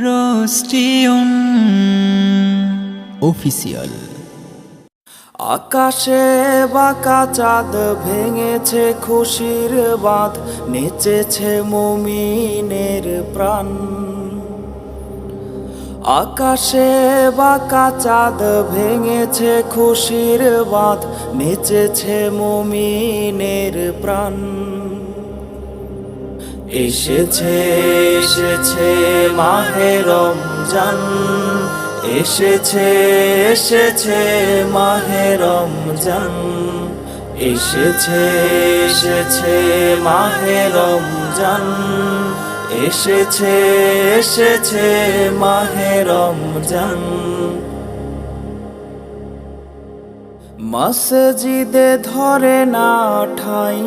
রোস্টিয়ন official. আকাশে বাঁকা চাঁদ ভেঙেছে খুশির বাঁধ, নেচেছে মুমিনের প্রাণ। আকাশে বাঁকা চাঁদ ভেঙেছে খুশির বাঁধ, নেচেছে মুমিনের প্রাণ। এসেছে এসেছে মাহে রমজান, এসেছে এসেছে মাহে রমজান, এসেছে এসেছে মাহে রমজান, এসেছে এসেছে মাহে রমজান। মসজিদে ধরে না ঠাই,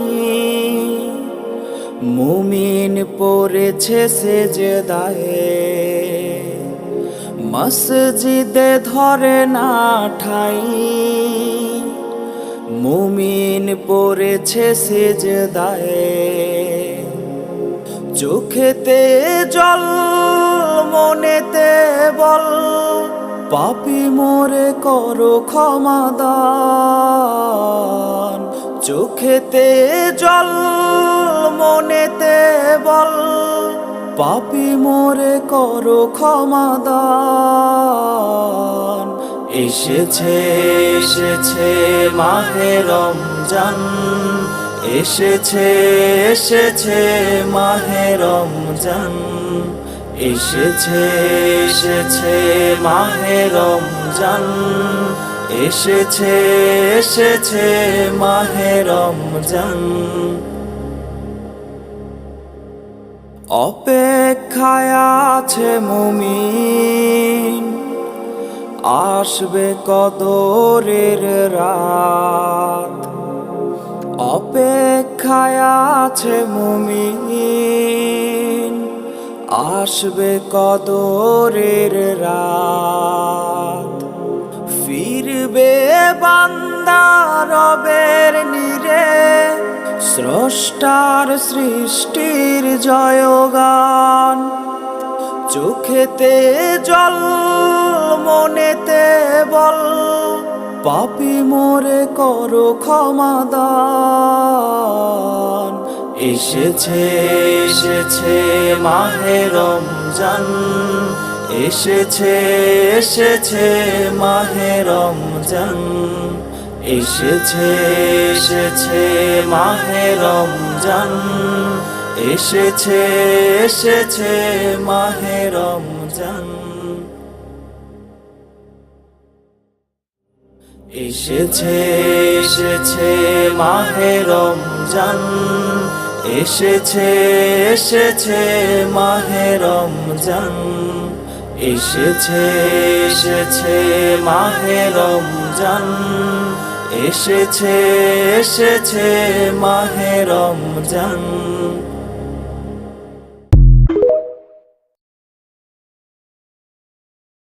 মুমিন পড়েছে সেজদায়ে। মসজিদে ধরে না ঠাই, মুমিন পড়েছে সেজদায়ে। চোখেতে জল মনেতে বল, পাপী মোরে করো ক্ষমাদান। চোখেতে জল মনেতে বল, পাপী মোরে করো ক্ষমাদান। এসেছে এসেছে মাহে রমজান, এসেছে এসেছে মাহে রমজান, এসেছে এসেছে মাহে রমজান, এসেছে এসেছে মাহে রমজান। অপেক্ষায় আছে মুমিন, আসবে কদরের রাত। অপেক্ষায় আছে মুমিন, আসবে কদরের রাত। ফিরবে বান্দা রবের নিরে, স্রষ্টার সৃষ্টির জয়গান। চোখেতে জল মনেতে বল, পাপী মোরে করো ক্ষমাদান। এসেছে এসেছে মাহে রমজান, এসেছে এসেছে মাহে রমজান, এসেছে এসেছে মাহে রমজান, এসেছে এসেছে মাহে রমজান। এসেছে এসেছে মাহে রমজান, এসেছে এসেছে মাহে রমজান, এসেছে এসেছে মাহে রমজান, এসেছে এসেছে মাহে রমজান।